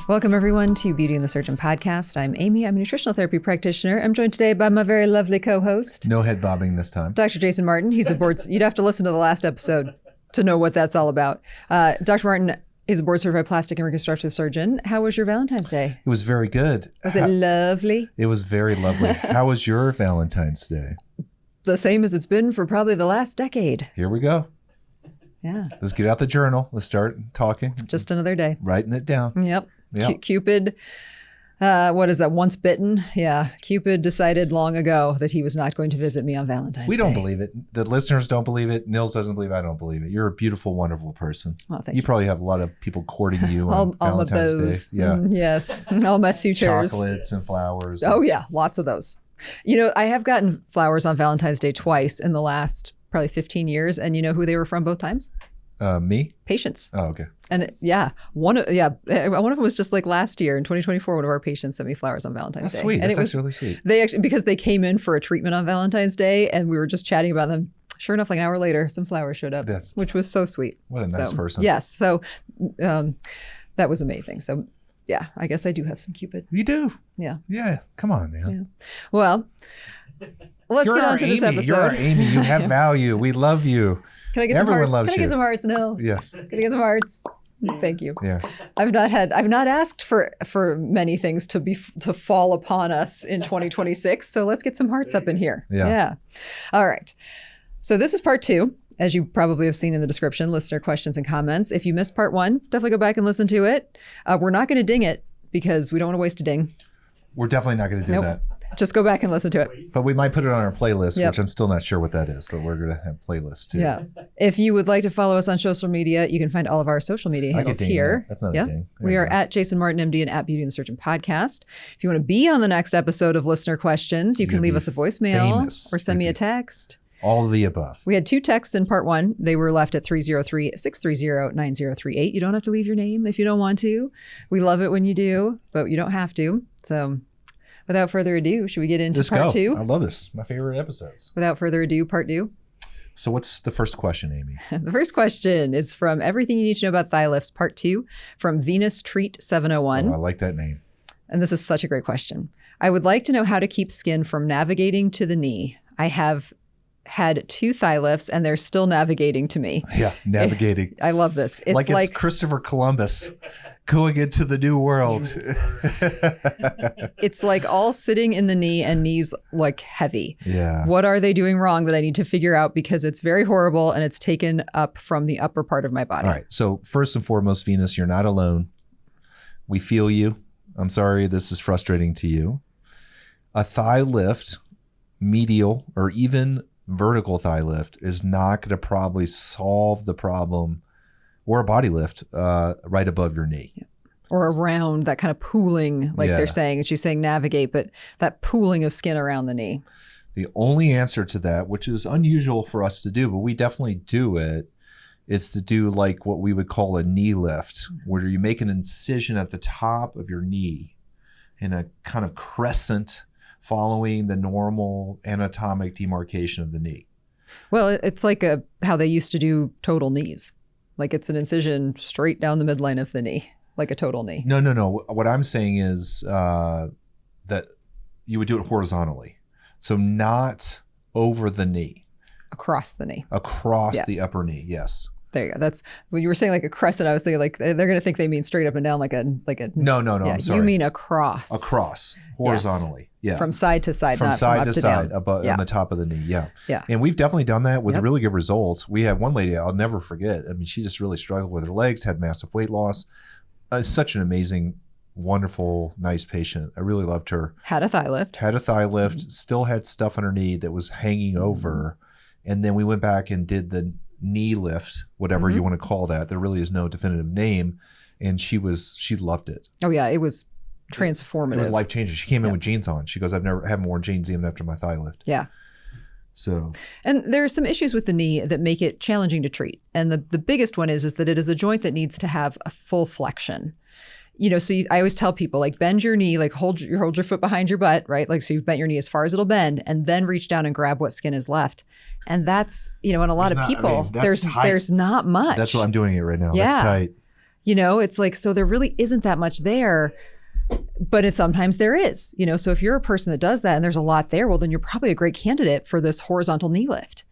Welcome, everyone, to Beauty and the Surgeon podcast. I'm Amy. I'm a nutritional therapy practitioner. I'm joined today by my very lovely co-host. No head bobbing this time. Dr. Jason Martin. He's a board... You'd have to listen to the last episode to know what that's all about. Dr. Martin is a board-certified plastic and reconstructive surgeon. How was your Valentine's Day? It was very good. Was it lovely? It was very lovely. How was your Valentine's Day? The same as it's been for probably the last decade. Here we go. Yeah. Let's get out the journal. Let's start talking. Just another day. Writing it down. Yep. Cupid, what is that? Once bitten? Yeah. Cupid decided long ago that he was not going to visit me on Valentine's Day. We don't believe it. The listeners don't believe it. Nils doesn't believe it. I don't believe it. You're a beautiful, wonderful person. Oh, thank you. You probably have a lot of people courting you on Valentine's Day. Yeah. Yes. All my suitors. Chocolates and flowers. Oh, yeah. Lots of those. You know, I have gotten flowers on Valentine's Day twice in the last probably 15 years. And you know who they were from both times? Me? Patients. Oh, okay. And one of them was just like last year in 2024. One of our patients sent me flowers on Valentine's Day. Sweet. And That's really sweet. They actually, because they came in for a treatment on Valentine's Day, and we were just chatting about them. Sure enough, like an hour later, some flowers showed up, which was so sweet. What a nice person. Yes. So that was amazing. So yeah, I guess I do have some Cupid. You do. Yeah. Yeah. Come on, man. Yeah. Well, let's get on to this episode. You're our Amy. You have value. We love you. Can I get Everyone some hearts? Can I get some hearts, Nils? Yes. Can I get some hearts? Thank you. Yeah. I've not asked for many things to fall upon us in 2026. So let's get some hearts up in here. Yeah. All right. So this is part 2. As you probably have seen in the description, listener questions and comments. If you missed part 1, definitely go back and listen to it. We're not going to ding it because we don't want to waste a ding. We're definitely not going to do that. Just go back and listen to it. But we might put it on our playlist, which I'm still not sure what that is, but we're going to have playlists too. Yeah. If you would like to follow us on social media, you can find all of our social media handles here. That's not a ding. We are at Jason Martin, MD, and at Beauty and the Surgeon podcast. If you want to be on the next episode of Listener Questions, you can leave us a voicemail or send me a text. All of the above. We had 2 texts in part 1. They were left at 303-630-9038. You don't have to leave your name if you don't want to. We love it when you do, but you don't have to. So without further ado, should we get into part 2? I love this. My favorite episodes. Without further ado, part 2. So what's the first question, Amy? The first question is from Everything You Need to Know About Thigh Lifts, part 2, from Venus Treat 701. Oh, I like that name. And this is such a great question. I would like to know how to keep skin from navigating to the knee. I have had 2 thigh lifts and they're still navigating to me. Yeah, navigating. I love this. It's like Christopher Columbus going into the new world. It's like all sitting in the knee and knees like heavy. Yeah. What are they doing wrong that I need to figure out, because it's very horrible and it's taken up from the upper part of my body. All right. So first and foremost, Venus, you're not alone. We feel you. I'm sorry this is frustrating to you. A thigh lift, medial or even vertical thigh lift, is not going to probably solve the problem, or a body lift right above your knee. Yeah. Or around that kind of pooling, like they're saying. She's saying navigate, but that pooling of skin around the knee. The only answer to that, which is unusual for us to do, but we definitely do it, is to do like what we would call a knee lift, where you make an incision at the top of your knee in a kind of crescent, following the normal anatomic demarcation of the knee. Well, it's like how they used to do total knees. Like it's an incision straight down the midline of the knee, like a total knee. No. What I'm saying is that you would do it horizontally. So not over the knee. Across the knee. Across the upper knee, yes. There you go. That's when you were saying like a crescent. I was thinking like they're going to think they mean straight up and down, like a. No. Yeah, I'm sorry. You mean across. Across, horizontally. Yes. Yeah. From side to side, from not side from up to down. side, above on the top of the knee. Yeah. Yeah. And we've definitely done that with really good results. We have one lady I'll never forget. I mean, she just really struggled with her legs, had massive weight loss. Such an amazing, wonderful, nice patient. I really loved her. Had a thigh lift. Still had stuff on her knee that was hanging over. And then we went back and did the knee lift, whatever you want to call that. There really is no definitive name. And she loved it. Oh yeah, it was transformative. It was life changing. She came in with jeans on. She goes, haven't worn jeans even after my thigh lift. Yeah. So, and there are some issues with the knee that make it challenging to treat. And the biggest one is that it is a joint that needs to have a full flexion. You know, so I always tell people, like, bend your knee, like hold your foot behind your butt, right? Like, so you've bent your knee as far as it'll bend, and then reach down and grab what skin is left. And that's, you know, in a lot of people, there's not much. That's what I'm doing it right now. Yeah. That's tight. It's like, so there really isn't that much there, but sometimes there is, so if you're a person that does that and there's a lot there, well, then you're probably a great candidate for this horizontal knee lift.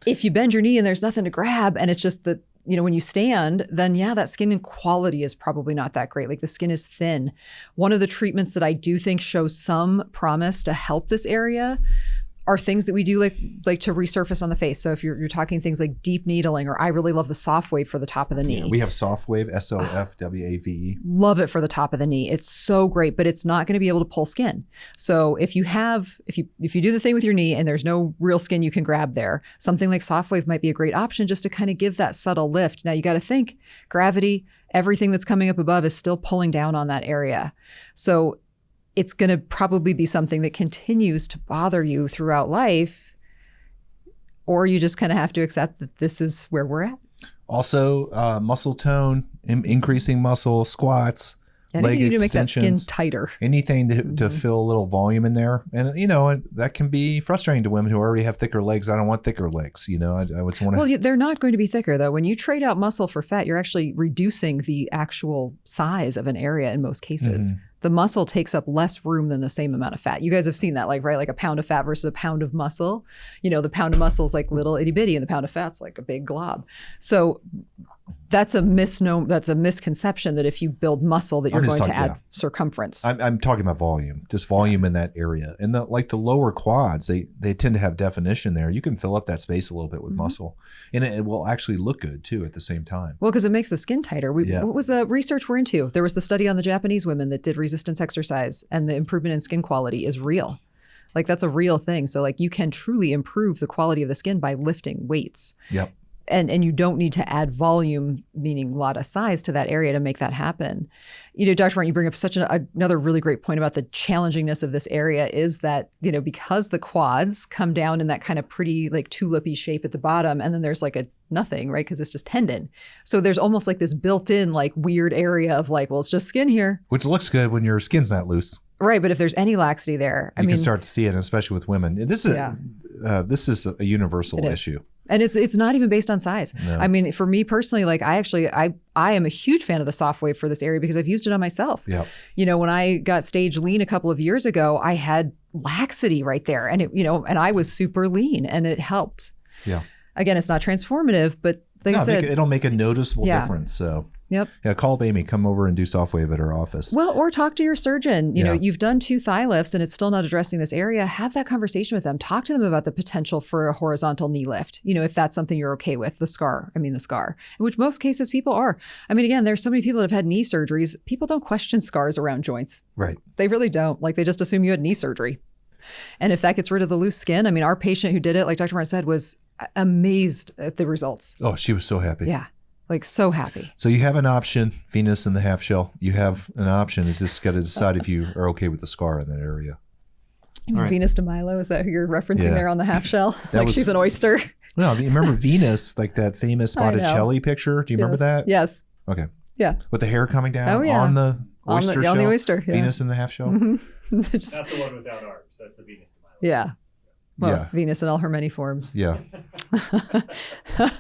If you bend your knee and there's nothing to grab and it's just that, when you stand, then that skin quality is probably not that great. Like the skin is thin. One of the treatments that I do think shows some promise to help this area are things that we do like to resurface on the face. So if you're talking things like deep needling, or I really love the soft wave for the top of the knee. Yeah, we have soft wave, SOFWAVE. Love it for the top of the knee. It's so great, but it's not going to be able to pull skin. So if you do the thing with your knee and there's no real skin you can grab there, something like soft wave might be a great option just to kind of give that subtle lift. Now you got to think gravity, everything that's coming up above is still pulling down on that area. So it's going to probably be something that continues to bother you throughout life, or you just kind of have to accept that this is where we're at. Also, muscle tone, increasing muscle, squats, anything leg you do to make that skin extensions, tighter. anything to fill a little volume in there. And, that can be frustrating to women who already have thicker legs. I don't want thicker legs. I would want to. Well, they're not going to be thicker, though. When you trade out muscle for fat, you're actually reducing the actual size of an area in most cases. Mm-hmm. The muscle takes up less room than the same amount of fat. You guys have seen that, right? Like a pound of fat versus a pound of muscle. The pound of muscle is like little itty bitty and the pound of fat's like a big glob. So that's a misnomer. That's a misconception that if you build muscle that you're going to add circumference. I'm talking about volume, just volume in that area. And the lower quads, they tend to have definition there. You can fill up that space a little bit with muscle, and it will actually look good too at the same time. Well, because it makes the skin tighter. What was the research we're into? There was the study on the Japanese women that did resistance exercise, and the improvement in skin quality is real. Like that's a real thing. So like you can truly improve the quality of the skin by lifting weights. Yep. And you don't need to add volume, meaning a lot of size to that area to make that happen. Dr. Martin, you bring up such another really great point about the challengingness of this area is that, because the quads come down in that kind of pretty like tulipy shape at the bottom, and then there's like a nothing, right? Because it's just tendon. So there's almost like this built-in like weird area of like, well, it's just skin here. Which looks good when your skin's not loose. Right, but if there's any laxity there, you can start to see it, especially with women. This is a universal issue. And it's not even based on size. No. I mean, for me personally, like I am a huge fan of the soft wave for this area because I've used it on myself. Yep. When I got stage lean a couple of years ago, I had laxity right there, and and I was super lean, and it helped. Yeah. Again, it's not transformative, but like I said, it'll make a noticeable difference. So. Yep. Yeah, call Amy. Come over and do soft wave at her office. Well, or talk to your surgeon. You've done 2 thigh lifts and it's still not addressing this area. Have that conversation with them. Talk to them about the potential for a horizontal knee lift. If that's something you're okay with, the scar, which most cases people are. I mean, again, there's so many people that have had knee surgeries. People don't question scars around joints. Right. They really don't. Like they just assume you had knee surgery. And if that gets rid of the loose skin, I mean, our patient who did it, like Dr. Martin said, was amazed at the results. Oh, she was so happy. Yeah. Like so happy. So you have an option, Venus in the half shell. You have an option. Is just got to decide if you are okay with the scar in that area. You mean Venus de Milo? Is that who you're referencing there on the half shell? She's an oyster. No, you remember Venus, like that famous Botticelli picture? Do you remember that? Yes. Okay. Yeah. With the hair coming down on the oyster shell? On the oyster. Yeah. Venus in the half shell. Mm-hmm. That's the one without arms. That's the Venus de Milo. Yeah. Well, Venus in all her many forms. Yeah.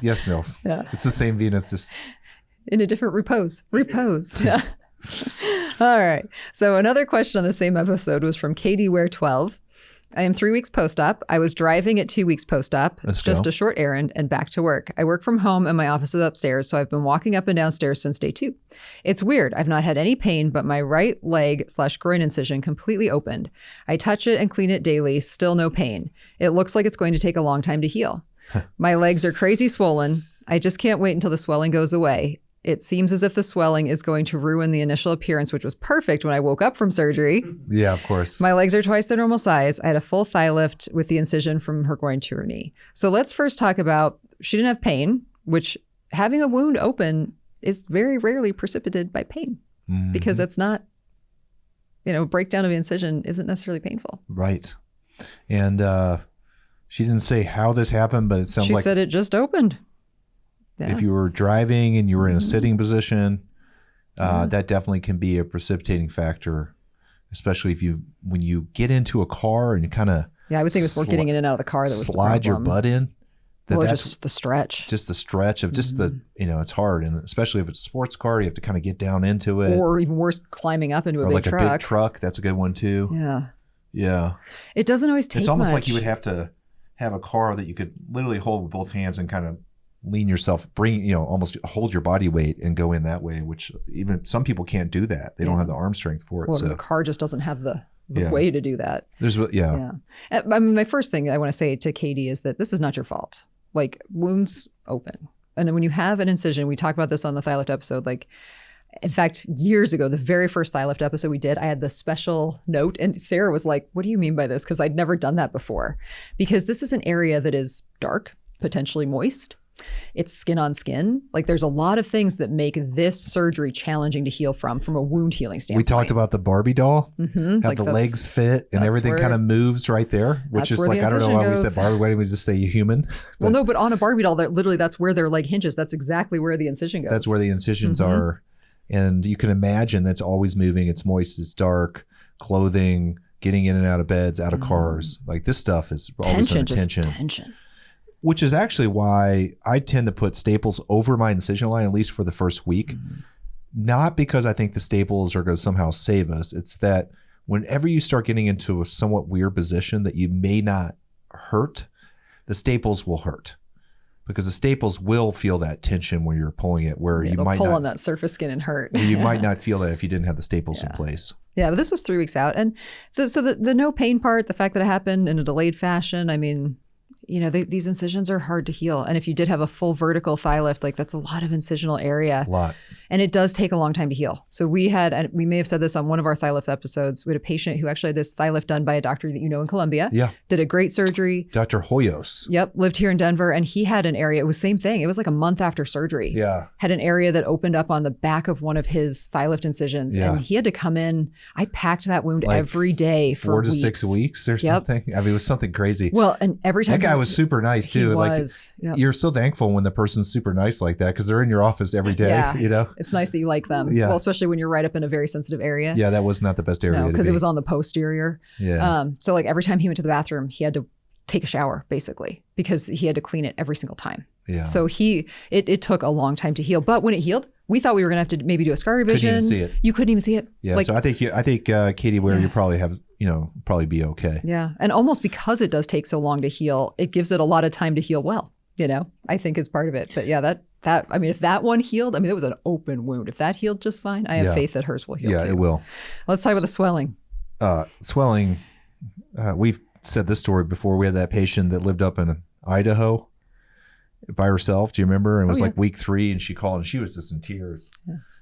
Yes, Nils. Yeah. It's the same Venus, just in a different reposed. Yeah. All right. So another question on the same episode was from Katie Ware 12. I am 3 weeks post-op. I was driving at 2 weeks post-op. Just a short errand and back to work. I work from home and my office is upstairs, so I've been walking up and down stairs since day 2. It's weird. I've not had any pain, but my right leg/groin incision completely opened. I touch it and clean it daily, still no pain. It looks like it's going to take a long time to heal. My legs are crazy swollen. I just can't wait until the swelling goes away. It seems as if the swelling is going to ruin the initial appearance, which was perfect when I woke up from surgery. Yeah, of course. My legs are twice the normal size. I had a full thigh lift with the incision from her groin to her knee. So let's first talk about, she didn't have pain, which having a wound open is very rarely precipitated by pain because it's not, breakdown of the incision isn't necessarily painful. Right. And she didn't say how this happened, but it sounds like... She said it just opened. Yeah. If you were driving and you were in a sitting position, that definitely can be a precipitating factor, especially when you get into a car and you kind of I would think it's for getting in and out of the car that was slide your butt in. that's just the stretch. Just the stretch of just the, it's hard. And especially if it's a sports car, you have to kind of get down into it. Or even worse, climbing up into a big truck. Like a big truck. That's a good one too. Yeah. Yeah. It doesn't always take It's almost much. like you would have to have a car that you could literally hold with both hands and kind of lean yourself, almost hold your body weight and go in that way, which even some people can't do that. They don't have the arm strength for it. Well, so the car just doesn't have the way to do that. Yeah. I mean, my first thing I want to say to Katie is that this is not your fault. Like, wounds open. And then when you have an incision, we talked about this on the thigh lift episode, like, in fact, years ago, the very first thigh lift episode we did, I had the special note and Sarah was like, what do you mean by this? Because I'd never done that before. Because this is an area that is dark, potentially moist. It's skin on skin. Like, there's a lot of things that make this surgery challenging to heal from a wound healing standpoint. We talked about the Barbie doll, how the legs fit and everything kind of moves right there, which is like, I don't know why we said Barbie. Why didn't we just say human? Well, no, but on a Barbie doll, that's where their leg hinges. That's exactly where the incision goes. That's where the incisions are. And you can imagine that's always moving. It's moist, it's dark, clothing, getting in and out of beds, out of cars. Like, this stuff is always under tension. Which is actually why I tend to put staples over my incision line, at least for the first week. Not because I think the staples are going to somehow save us. It's that whenever you start getting into a somewhat weird position that you may not hurt, the staples will hurt. Because the staples will feel that tension when you're pulling it, where you might pull on that surface skin and hurt. You might not feel that if you didn't have the staples in place. Yeah, but this was 3 weeks out. And so the no pain part, the fact that it happened in a delayed fashion, I mean, these incisions are hard to heal. And if you did have a full vertical thigh lift, like, that's a lot of incisional area. A lot. And it does take a long time to heal. So we may have said this on one of our thigh lift episodes. We had a patient who actually had this thigh lift done by a doctor that in Columbia. Yeah. Did a great surgery. Dr. Hoyos. Yep. Lived here in Denver. And he had an area, it was same thing. It was like a month after surgery. Yeah. Had an area that opened up on the back of one of his thigh lift incisions. Yeah. And he had to come in. I packed that wound every day for 4 to 6 weeks or something. I mean, it was something crazy. Well, and every time that guy was super nice too. You're so thankful when the person's super nice like that, because they're in your office every day. Yeah. It's nice that you like them. Yeah. Well, especially when you're right up in a very sensitive area. Yeah, that was not the best area. Because it was on the posterior. Yeah. So like every time he went to the bathroom, he had to take a shower basically, because he had to clean it every single time. Yeah. So it took a long time to heal, but when it healed, we thought we were going to have to maybe do a scar revision. Couldn't even see it. You couldn't even see it. Yeah. So I think Katie Ware, you probably have, probably be okay. Yeah. And almost because it does take so long to heal, it gives it a lot of time to heal well, I think is part of it. But yeah, that I mean, if that one healed, it was an open wound. If that healed just fine, I have faith that hers will heal too. Yeah, it will. Let's talk about the swelling. Swelling. We've said this story before. We had that patient that lived up in Idaho by herself. Do you remember? And it was like week 3, and she called and she was just in tears,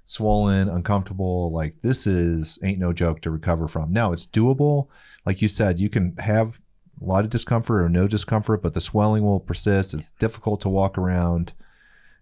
swollen, uncomfortable. Like, this ain't no joke to recover from. Now, it's doable. Like you said, you can have a lot of discomfort or no discomfort, but the swelling will persist. It's difficult to walk around.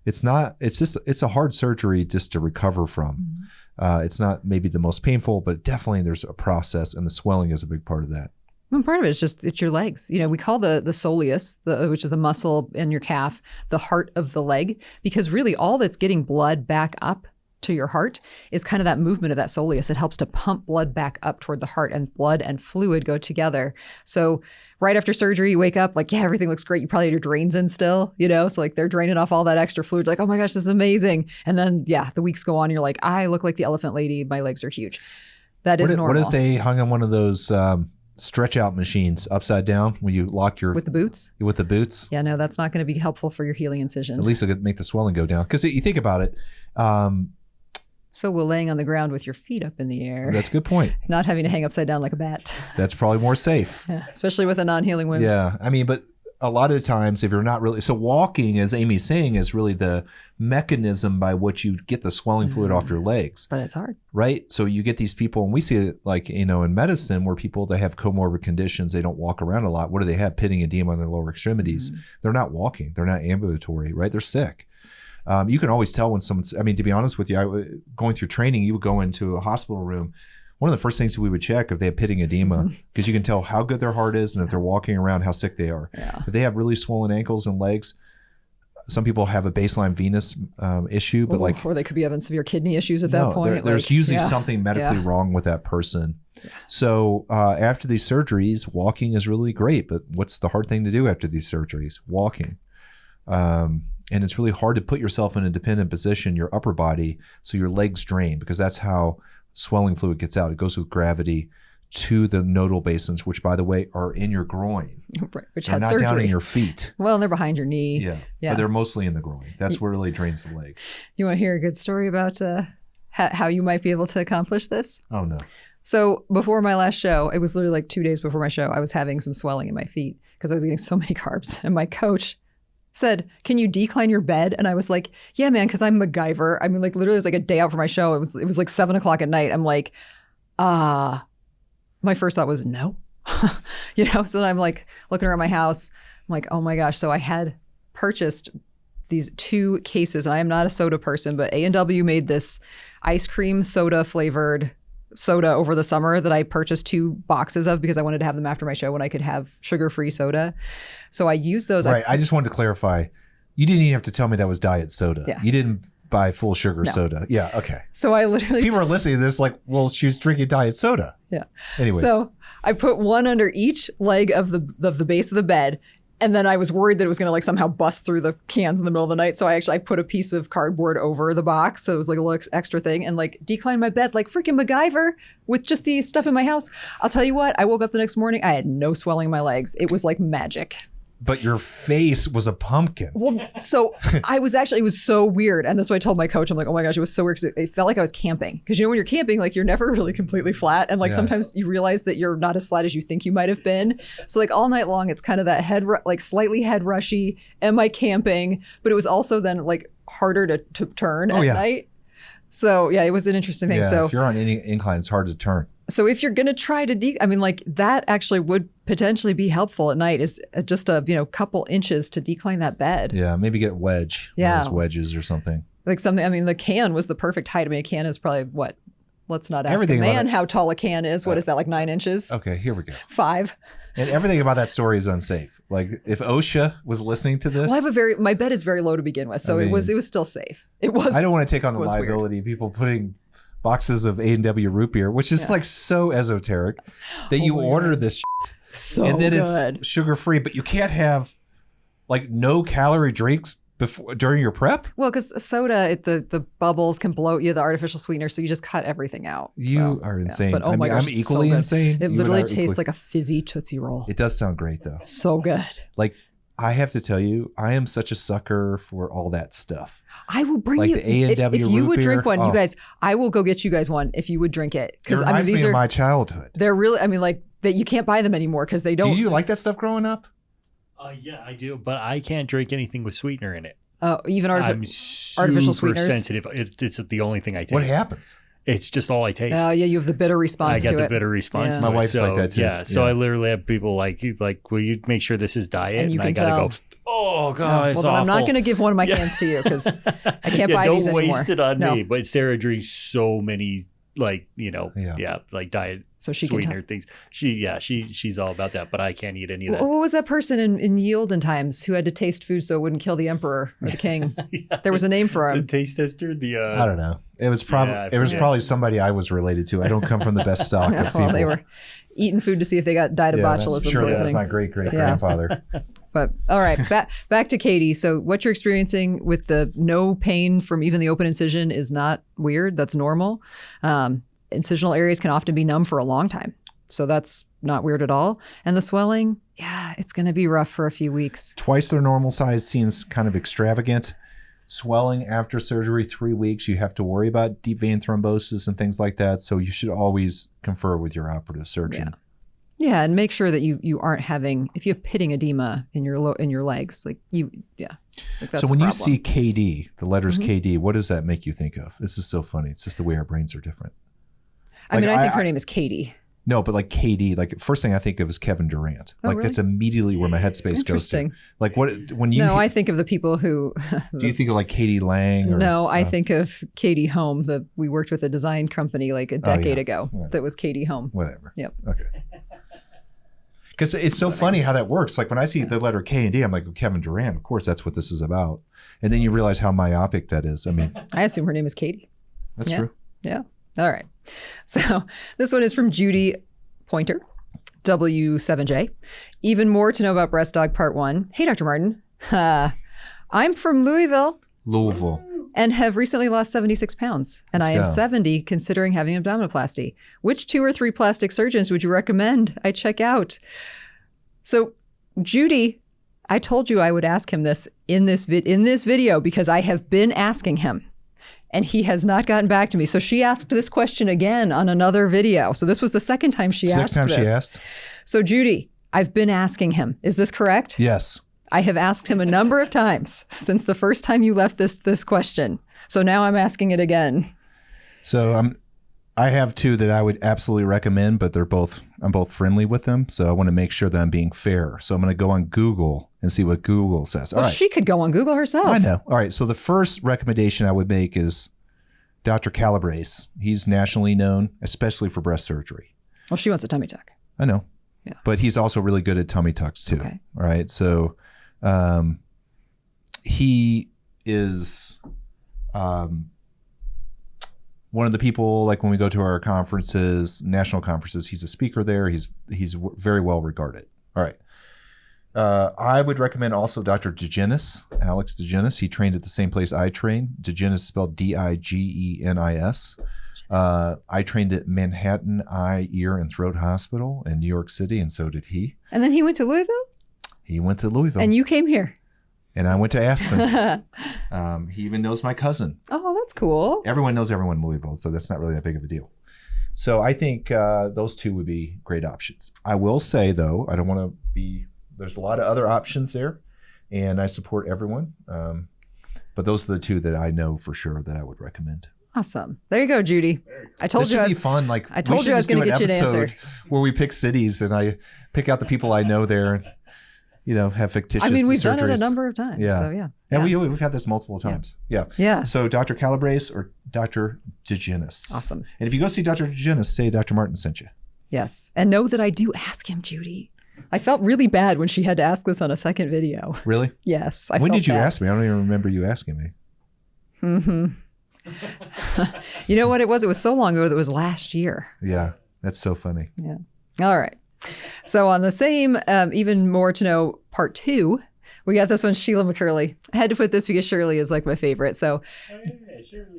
It's a hard surgery just to recover from. It's not maybe the most painful, but definitely there's a process, and the swelling is a big part of that. Well, part of it is it's your legs. We call the soleus, which is the muscle in your calf, the heart of the leg, because really all that's getting blood back up to your heart is kind of that movement of that soleus. It helps to pump blood back up toward the heart, and blood and fluid go together. So right after surgery, you wake up like, yeah, everything looks great. You probably had your drains in still, so like they're draining off all that extra fluid. Like, oh my gosh, this is amazing. And then, the weeks go on and you're like, I look like the elephant lady. My legs are huge. That is normal. What if they hung on one of those stretch out machines upside down when you lock your... With the boots? With the boots? Yeah, no, that's not going to be helpful for your healing incision. At least it could make the swelling go down. Because you think about it. So we're laying on the ground with your feet up in the air. That's a good point. Not having to hang upside down like a bat. That's probably more safe. Yeah, especially with a non-healing wound. Yeah. I mean, but a lot of times if you're not really... So walking, as Amy's saying, is really the mechanism by which you get the swelling fluid off your legs. But it's hard. Right? So you get these people, and we see it like, in medicine, where people that have comorbid conditions, they don't walk around a lot. What do they have? Pitting edema on their lower extremities. They're not walking. They're not ambulatory, right? They're sick. You can always tell when someone's, to be honest with you, going through training, you would go into a hospital room. One of the first things we would check if they have pitting edema, because you can tell how good their heart is, and if they're walking around, how sick they are. Yeah. If they have really swollen ankles and legs, some people have a baseline venous issue, but or they could be having severe kidney issues at that point. There's usually something medically wrong with that person. Yeah. So after these surgeries, walking is really great. But what's the hard thing to do after these surgeries? Walking. And it's really hard to put yourself in a dependent position, your upper body, so your legs drain, because that's how swelling fluid gets out. It goes with gravity to the nodal basins, which, by the way, are in your groin. Right, which they're had not surgery. down in your feet. Well, they're behind your knee. Yeah, but they're mostly in the groin. That's what really drains the leg. You want to hear a good story about how you might be able to accomplish this? Oh, no. So before my last show, it was literally like 2 days before my show, I was having some swelling in my feet because I was eating so many carbs. And my coach said, "Can you decline your bed?" And I was like, "Yeah, man," because I'm MacGyver. I mean, like literally it was like a day out for my show. It was like 7 o'clock at night. I'm like, my first thought was no. So I'm like looking around my house. I'm like, oh my gosh. So I had purchased these 2 cases, and I am not a soda person, but A&W made this ice cream soda flavored soda over the summer that I purchased 2 boxes of because I wanted to have them after my show when I could have sugar-free soda. So I used those. Right. I just wanted to clarify. You didn't even have to tell me that was diet soda. Yeah. You didn't buy full sugar soda. Yeah. Okay. So I literally people are listening to this like, well, she was drinking diet soda. Yeah. Anyways. So I put one under each leg of the base of the bed. And then I was worried that it was going to like somehow bust through the cans in the middle of the night. So I put a piece of cardboard over the box. So it was like a little extra thing, and like declined my bed like freaking MacGyver with just the stuff in my house. I'll tell you what, I woke up the next morning. I had no swelling in my legs. It was like magic. But your face was a pumpkin. Well, so it was so weird. And that's what I told my coach. I'm like, oh my gosh, it was so weird. 'Cause it felt like I was camping. Because when you're camping, like you're never really completely flat. And like sometimes you realize that you're not as flat as you think you might have been. So like all night long, it's kind of that like slightly head rushy. Am I camping? But it was also then like harder to turn at night. So yeah, it was an interesting thing. Yeah, so if you're on any incline, it's hard to turn. So if you're going to try to like that actually would potentially be helpful at night, is just a couple inches to decline that bed. Yeah, maybe get a wedge. Yeah. One of those wedges or something. Like something, I mean, the can was the perfect height. I mean, a can is probably what? Let's not ask Everything a man how tall a can is. What is that, like 9 inches? Okay, here we go. 5. And everything about that story is unsafe. Like if OSHA was listening to this. Well, my bed is very low to begin with. So it was still safe. It was. I don't want to take on the weird. liability of people putting boxes of A&W root beer, which is like so esoteric that you order this shit, and then it's sugar-free, but you can't have like no calorie drinks during your prep. Well, because soda, the bubbles can bloat you, the artificial sweetener, so you just cut everything out. You are insane. But oh my gosh, I'm equally insane. It literally tastes like a fizzy Tootsie Roll. It does sound great though. So good. Like I have to tell you, I am such a sucker for all that stuff. I will bring like you the A&W if you would beer. drink one, you guys. I will go get you guys one if you would drink it. Because I mean, these are my childhood. They're really. I mean, like that you can't buy them anymore because they don't. Do you like that stuff growing up? Yeah, I do, but I can't drink anything with sweetener in it. Even I'm artificial sweeteners. sensitive. It's the only thing I taste. What happens? It's just all I taste. Oh yeah, you have the bitter response to it. I got the bitter response. Yeah. To My wife's like that too. Yeah, so I literally have people like, will you make sure this is diet? And I gotta go, oh God, it's well, then awful. I'm not going to give one of my cans to you because I can't buy these anymore. Don't waste it on me. But Sarah drinks so many, like, like diet so she sweetener things. She's all about that, but I can't eat any of that. What was that person in Ye Olden Times who had to taste food so it wouldn't kill the emperor or the king? There was a name for him. The taste tester. I don't know. It was probably somebody I was related to. I don't come from the best stock of people. Well, they were eating food to see if they died of botulism poisoning. poisoning. That's my great grandfather. But all right, back to Katie. So what you're experiencing with the no pain from even the open incision is not weird. That's normal. Incisional areas can often be numb for a long time. So that's not weird at all. And the swelling, it's going to be rough for a few weeks. Twice their normal size seems kind of extravagant. Swelling after surgery, 3 weeks, you have to worry about deep vein thrombosis and things like that. So you should always confer with your operative surgeon. Yeah, and make sure that you aren't having, if you have pitting edema in your legs, like that's so when a you problem. see KD, the letters KD, what does that make you think of? This is so funny. It's just the way our brains are different. I mean, I think her name is Katie. No, but like KD, like first thing I think of is Kevin Durant. Like that's immediately where my headspace goes to. Like when you I think of the people who do you think of like Katie Lang? Or, no, I think of Katie Home. We worked with a design company like a decade ago. That was Katie Home. Whatever. Yep. Okay. Because it's so funny how that works. Like when I see the letter K and D, I'm like, Kevin Durant, of course, that's what this is about. And then you realize how myopic that is. I mean, I assume her name is Katie. That's true. Yeah. All right. So this one is from Judy Pointer, W7J. Even more to know about breast dog part 1. Hey, Dr. Martin. I'm from Louisville. Louisville. And have recently lost 76 pounds. And I am 70, considering having abdominoplasty. Which 2 or 3 plastic surgeons would you recommend I check out? So, Judy, I told you I would ask him this in this video because I have been asking him. And he has not gotten back to me. So she asked this question again on another video. So this was the second time she asked this. She asked. So Judy, I've been asking him. Is this correct? Yes. I have asked him a number of times since the first time you left this question. So now I'm asking it again. So I have 2 that I would absolutely recommend, but I'm both friendly with them. So I want to make sure that I'm being fair. So I'm going to go on Google and see what Google says. Well, she could go on Google herself. I know. All right. So the first recommendation I would make is Dr. Calabrese. He's nationally known, especially for breast surgery. Well, she wants a tummy tuck. I know. Yeah. But he's also really good at tummy tucks too. Okay. All right. So he is one of the people, like when we go to our conferences, national conferences, he's a speaker there. He's very well regarded. All right. I would recommend also Dr. DeGenis, Alex DeGenis. He trained at the same place I trained. DeGenis spelled Digenis. I trained at Manhattan Eye, Ear, and Throat Hospital in New York City, and so did he. And then he went to Louisville? He went to Louisville. And you came here? And I went to Aspen. He even knows my cousin. Oh, that's cool. Everyone knows everyone in Louisville, so that's not really that big of a deal. So I think those 2 would be great options. I will say, though, I don't want to be... There's a lot of other options there, and I support everyone. But those are the 2 that I know for sure that I would recommend. Awesome. There you go, Judy. I told you this should be fun. Like, I told you I was going to get you an answer. Where we pick cities, and I pick out the people I know there, and have fictitious. I mean, we've surgeries. done it a number of times. Yeah. So yeah. And we've had this multiple times. Yeah. Yeah. So Dr. Calabrese or Dr. DeGenis. Awesome. And if you go see Dr. DeGenis, say Dr. Martin sent you. Yes. And know that I do ask him, Judy. I felt really bad when she had to ask this on a second video. Really? Yes. When did you ask me? I don't even remember you asking me. Mm-hmm. You know what it was? It was so long ago that it was last year. Yeah. That's so funny. Yeah. All right. So on the same, even more to know part 2, we got this one, Sheila McCurley. I had to put this because Shirley is like my favorite. So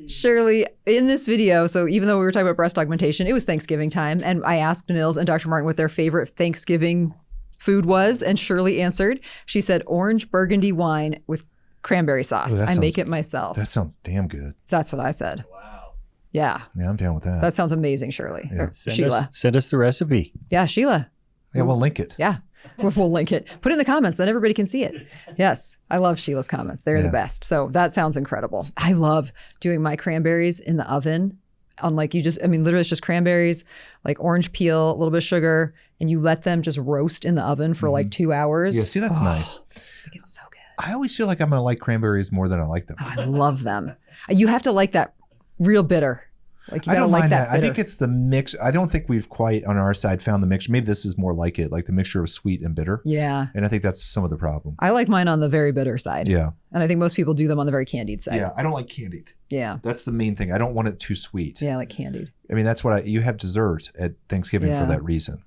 Shirley in this video, so even though we were talking about breast augmentation, it was Thanksgiving time. And I asked Nils and Dr. Martin what their favorite Thanksgiving food was. And Shirley answered. She said orange burgundy wine with cranberry sauce. I make it myself. That sounds damn good. That's what I said. Wow. Yeah. Yeah, I'm down with that. That sounds amazing, Shirley. Yeah. Sheila. Send us the recipe. Yeah, Sheila. Yeah, we'll link it. Yeah, we'll link it. Put it in the comments, then everybody can see it. Yes, I love Sheila's comments. They're the best. So that sounds incredible. I love doing my cranberries in the oven. Literally it's just cranberries, like orange peel, a little bit of sugar, and you let them just roast in the oven for like 2 hours. Yeah, see, that's nice. I think it's so good. I always feel like I'm going to like cranberries more than I like them. Oh, I love them. You have to like that real bitter. Like you gotta like that. I think it's the mix. I don't think we've quite on our side found the mixture. Maybe this is more like it, like the mixture of sweet and bitter. Yeah. And I think that's some of the problem. I like mine on the very bitter side. Yeah. And I think most people do them on the very candied side. Yeah. I don't like candied. Yeah. That's the main thing. I don't want it too sweet. Yeah, I like candied. I mean, that's what you have dessert at Thanksgiving for that reason.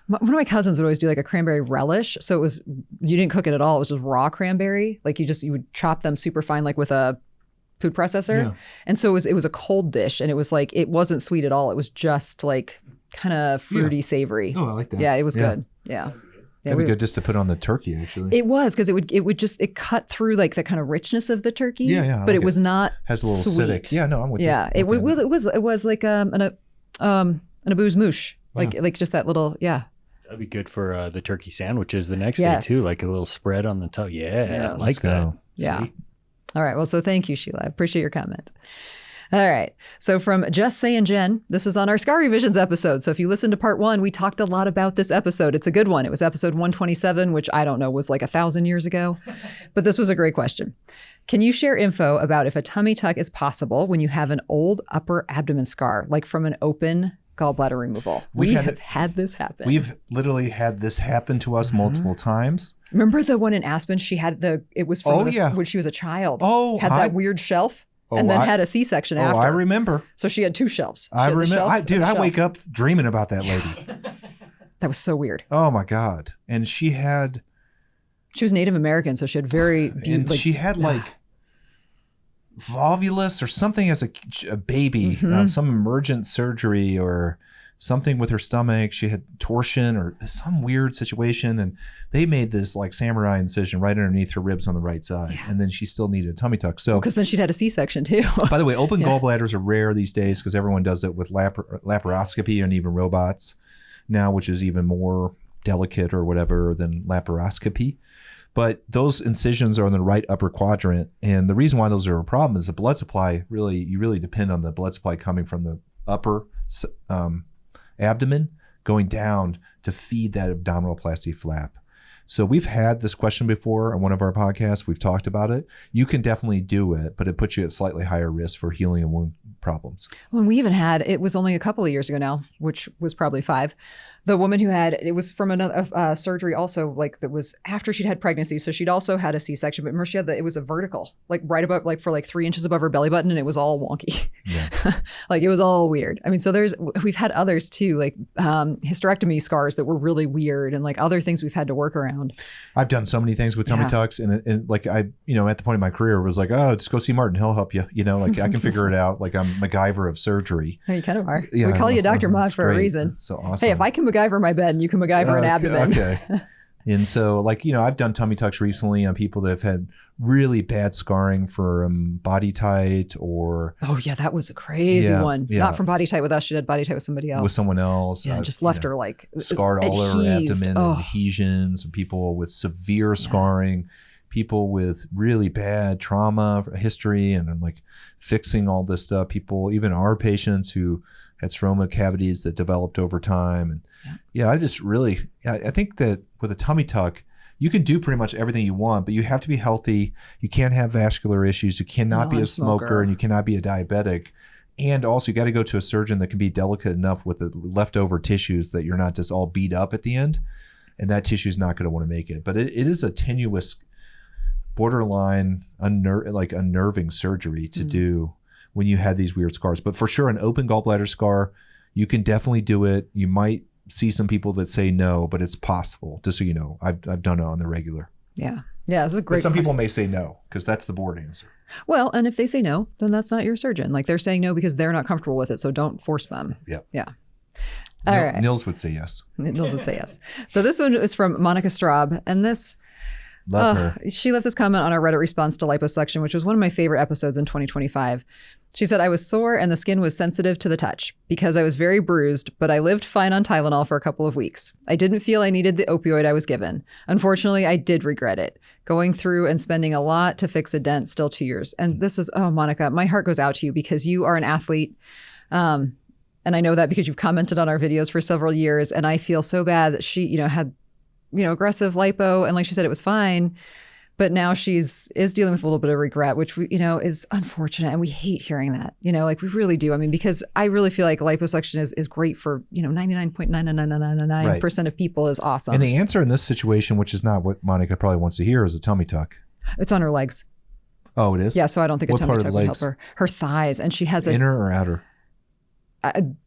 One of my cousins would always do like a cranberry relish. So you didn't cook it at all. It was just raw cranberry. Like you would chop them super fine, like with a food processor. Yeah. And so it was a cold dish, and it was like, it wasn't sweet at all. It was just like kind of fruity, savory. Oh, I like that. Yeah, it was good. Yeah. That'd be good just to put on the turkey, actually. It was, because it cut through like the kind of richness of the turkey. Yeah, yeah. But it was not has a little sweet. acidic. Yeah, no, I'm with you. Yeah, it was like an abuse mouche, like just that little That'd be good for the turkey sandwiches the next day too, like a little spread on the top. Yeah, I like that. Yeah. See? All right. Well, so thank you, Sheila. I appreciate your comment. All right. So from Just Saying Jen, this is on our Scar Revisions episode. So if you listen to part 1, we talked a lot about this episode. It's a good one. It was episode 127, which I don't know, was like 1,000 years ago. But this was a great question. Can you share info about if a tummy tuck is possible when you have an old upper abdomen scar, like from an open gallbladder removal? We have had this happen. We've literally had this happen to us multiple times. Remember the one in Aspen? She had it was from when she was a child. Had that weird shelf. And then had a C-section after. Oh, I remember. So she had 2 shelves. I remember. I wake up dreaming about that lady. That was so weird. Oh, my God. And she had She was Native American, so she had very... And she had volvulus or something as a baby, some emergent surgery or something with her stomach. She had torsion or some weird situation, and they made this like samurai incision right underneath her ribs on the right side, and then she still needed a tummy tuck. So because then she'd had a C-section too. By the way, open gallbladders are rare these days because everyone does it with laparoscopy and even robots now, which is even more delicate or whatever than laparoscopy. But those incisions are in the right upper quadrant, and the reason why those are a problem is the blood supply. You really depend on the blood supply coming from the upper abdomen going down to feed that abdominoplasty flap. So we've had this question before on one of our podcasts. We've talked about it. You can definitely do it, but it puts you at slightly higher risk for healing and wound problems. Well, we even had, it was only a couple of years ago now, which was probably 5. The woman who had, it was from another surgery also, like that was after she'd had pregnancy. So she'd also had a C-section, but remember she had it was a vertical, like right above, like for like 3 inches above her belly button, and it was all wonky. Yeah. Like it was all weird. I mean, so we've had others too, like hysterectomy scars that were really weird and like other things we've had to work around. I've done so many things with tummy tucks, and like I, at the point of my career was like, oh, just go see Martin. He'll help you. Like I can figure it out. Like I'm MacGyver of surgery. Oh, you kind of are. Yeah, we call you Dr. Mott for a reason. That's so awesome. Hey, if I can MacGyver my bed, you can MacGyver an abdomen. Okay. And so like, I've done tummy tucks recently on people that have had really bad scarring from BodyTite or... Oh yeah, that was a crazy one. Yeah. Not from BodyTite with us. She did BodyTite with somebody else. With someone else. Yeah, just left her like... Scarred all over her abdomen, adhesions, people with severe scarring, people with really bad trauma history, and I'm like fixing all this stuff. People, even our patients who had stroma cavities that developed over time. And I just really... I think that with a tummy tuck, you can do pretty much everything you want, but you have to be healthy. You can't have vascular issues. You cannot be a smoker, and you cannot be a diabetic. And also you got to go to a surgeon that can be delicate enough with the leftover tissues that you're not just all beat up at the end. And that tissue is not going to want to make it. But it is a tenuous, borderline, unnerving surgery to do when you have these weird scars. But for sure, an open gallbladder scar, you can definitely do it. You might see some people that say no, but it's possible. Just so you know, I've done it on the regular. Yeah, this is a great. But some people may say no because that's the board answer. Well, and if they say no, then that's not your surgeon. Like they're saying no because they're not comfortable with it, so don't force them. Yeah. All right. Nils would say yes. Nils would say yes. So this one is from Monica Straub, and this. Love her. She left this comment on our Reddit response to liposuction, which was one of my favorite episodes in 2025. She said, I was sore and the skin was sensitive to the touch because I was very bruised, but I lived fine on Tylenol for a couple of weeks. I didn't feel I needed the opioid I was given. Unfortunately, I did regret it. Going through and spending a lot to fix a dent, still 2 years. And this is, Monica, my heart goes out to you because you are an athlete. And I know that because you've commented on our videos for several years. And I feel so bad that she, had aggressive lipo, and like she said, it was fine, but now is dealing with a little bit of regret, which is unfortunate, and we hate hearing that. Like we really do. I mean, because I really feel like liposuction is great for 99.99999% of people is awesome. And the answer in this situation, which is not what Monica probably wants to hear, is a tummy tuck. It's on her legs. Oh, it is. Yeah, so I don't think a tummy tuck would help her. Her thighs, and she has inner or outer.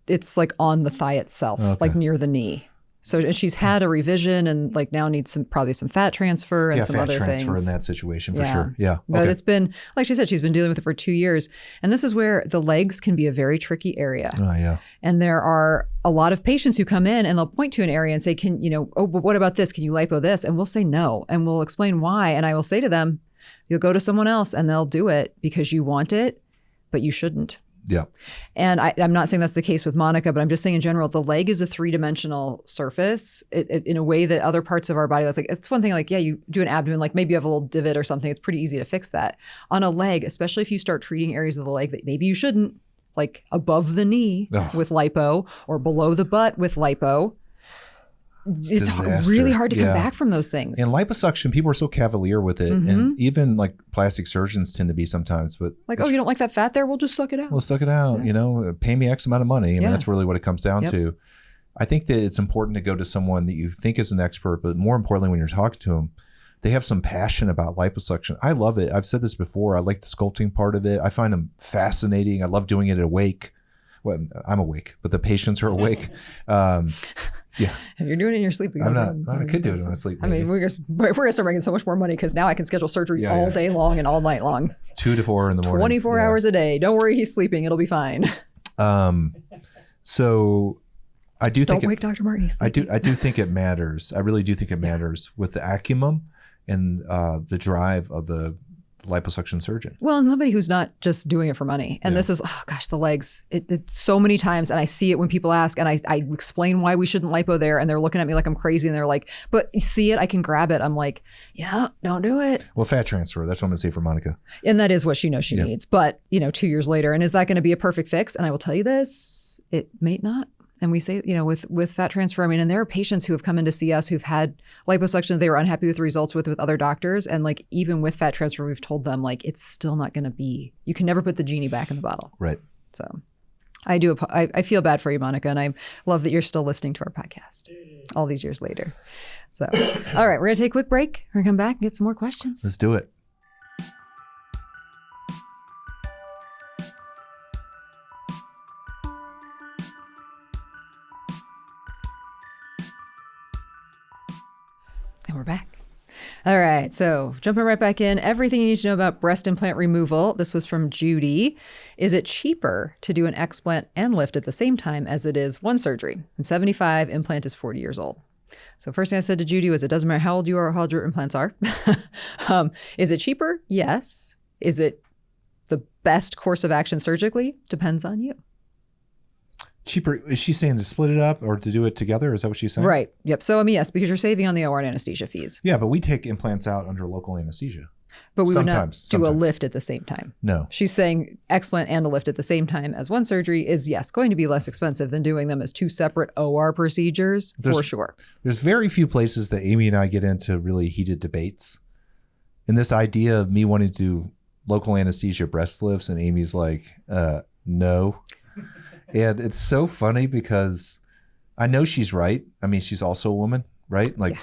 It's like on the thigh itself, like near the knee. So and she's had a revision and like now needs probably some fat transfer and some other things. Fat transfer in that situation for sure. Yeah. But it's been, like she said, she's been dealing with it for 2 years. And this is where the legs can be a very tricky area. Oh, yeah. And there are a lot of patients who come in and they'll point to an area and say, but what about this? Can you lipo this? And we'll say no. And we'll explain why. And I will say to them, you'll go to someone else and they'll do it because you want it, but you shouldn't. Yeah. And I'm not saying that's the case with Monica, but I'm just saying in general, the leg is a 3-dimensional surface in a way that other parts of our body, like it's one thing, like, you do an abdomen, like maybe you have a little divot or something. It's pretty easy to fix that. On a leg, especially if you start treating areas of the leg that maybe you shouldn't, like above the knee with lipo or below the butt with lipo, it's really hard to come back from those things. And liposuction, people are so cavalier with it. And even like plastic surgeons tend to be sometimes, but like, you don't like that fat there? We'll just suck it out. We'll suck it out, pay me X amount of money. I mean, that's really what it comes down to. I think that it's important to go to someone that you think is an expert, but more importantly, when you're talking to them, they have some passion about liposuction. I love it. I've said this before. I like the sculpting part of it. I find them fascinating. I love doing it awake. Well, I'm awake, but the patients are awake. Yeah. If you're doing it in your sleep, I'm not. I could do it in my sleep. Maybe. I mean, we're going to start making so much more money because now I can schedule surgery all day long and all night long. 2 to 4 in the morning. 24 hours a day. Don't worry, he's sleeping. It'll be fine. So I do think don't wake Dr. Martin. He's sleeping. I do think it matters. I really do think it matters with the acumen and the drive of the liposuction surgeon. Well, and somebody who's not just doing it for money. And this is, oh gosh, the legs. It's so many times, and I see it when people ask, and I explain why we shouldn't lipo there, and they're looking at me like I'm crazy, and they're like, but you see it, I can grab it. I'm like, yeah, don't do it. Well, fat transfer, that's what I'm going to say for Monica. And that is what she knows she needs. But, 2 years later, and is that going to be a perfect fix? And I will tell you this, it may not. And we say, with fat transfer, I mean, and there are patients who have come in to see us who've had liposuction they were unhappy with the results with other doctors. And like, even with fat transfer, we've told them like, it's still not going to be, you can never put the genie back in the bottle. Right. So I feel bad for you, Monica. And I love that you're still listening to our podcast all these years later. So, all right, we're going to take a quick break. We're going to come back and get some more questions. Let's do it. And we're back. All right. So jumping right back in, everything you need to know about breast implant removal. This was from Judy. Is it cheaper to do an explant and lift at the same time as it is one surgery? I'm 75. Implant is 40 years old. So first thing I said to Judy was, it doesn't matter how old you are or how old your implants are. Is it cheaper? Yes. Is it the best course of action surgically? Depends on you. Cheaper, is she saying to split it up or to do it together? Is that what she's saying? Right. Yep. So, yes, because you're saving on the OR and anesthesia fees. Yeah, but we take implants out under local anesthesia. But we would not do a lift at the same time. No. She's saying explant and a lift at the same time as one surgery is, yes, going to be less expensive than doing them as two separate OR procedures, for sure. There's very few places that Amy and I get into really heated debates. And this idea of me wanting to do local anesthesia breast lifts, and Amy's like, no. And it's so funny because I know she's right. I mean, she's also a woman, right? Like,